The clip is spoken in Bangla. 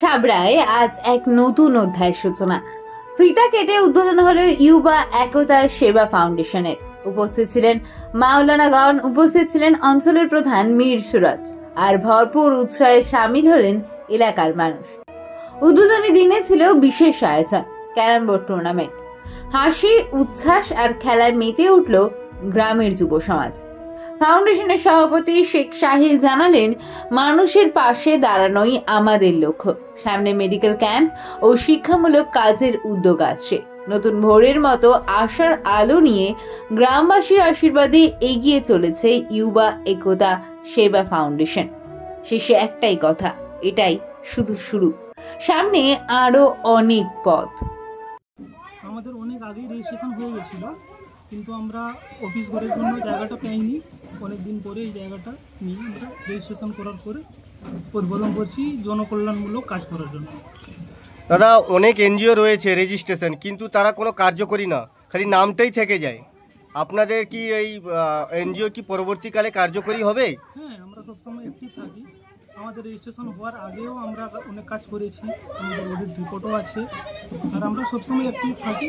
সাবড়ায় আজ এক নতুন অধ্যায়ের সূচনা। ফিতা কেটে উদ্বোধন হলো ইউবা একতা সেবা ফাউন্ডেশনের। উপস্থিত ছিলেন মাওলানা গান, উপস্থিত ছিলেন অঞ্চলের প্রধান মীর সুরজ, আর ভরপুর উৎসাহে সামিল হলেন এলাকার মানুষ। উদ্বোধনী দিনে ছিল বিশেষ আয়োজন, ক্যারাম বোর্ড টুর্নামেন্ট, হাসি উচ্ছ্বাস আর খেলায় মেতে উঠল গ্রামের যুব সমাজ। ফাউন্ডেশনের সভাপতি শেখ সাহিল জানালেন, মানুষের পাশে দাঁড়ানোই আমাদের লক্ষ্য। সামনে মেডিকেল ক্যাম্প ও শিক্ষামূলক কাজের উদ্যোগ আসছে। নতুন ভোরের মতো আশার আলো নিয়ে গ্রামবাসীর আশীর্বাদে এগিয়ে চলেছে ইউবা একতা সেবা ফাউন্ডেশন। শেষে একটাই কথা, এটাই শুধু শুরু, সামনে আরো অনেক পথ। আমাদের অনেক আগেই রেজিস্ট্রেশন হয়ে গেছিল, কিন্তু আমরা অফিস ঘরের জন্য জায়গাটা পাইনি। অনেক দিন পরে এই জায়গাটা নিয়ে আমরা রেজিস্ট্রেশন করার পরে উদ্বোধন করছি জনকল্যাণমূলক কাজ করার জন্য। দাদা, অনেক এনজিও রয়েছে রেজিস্ট্রেশন, কিন্তু তারা কোনো কার্যকরী না, খালি নামটাই থেকে যায়। আপনাদের কি এই এনজিও কি পরবর্তীকালে কার্যকরী হবে? হ্যাঁ, আমরা সবসময় অ্যাক্টিভ থাকি। আমাদের রেজিস্ট্রেশন হওয়ার আগেও আমরা অনেক কাজ করেছি, আমাদের অডিট রিপোর্টও আছে, আর আমরা সবসময় অ্যাক্টিভ থাকি।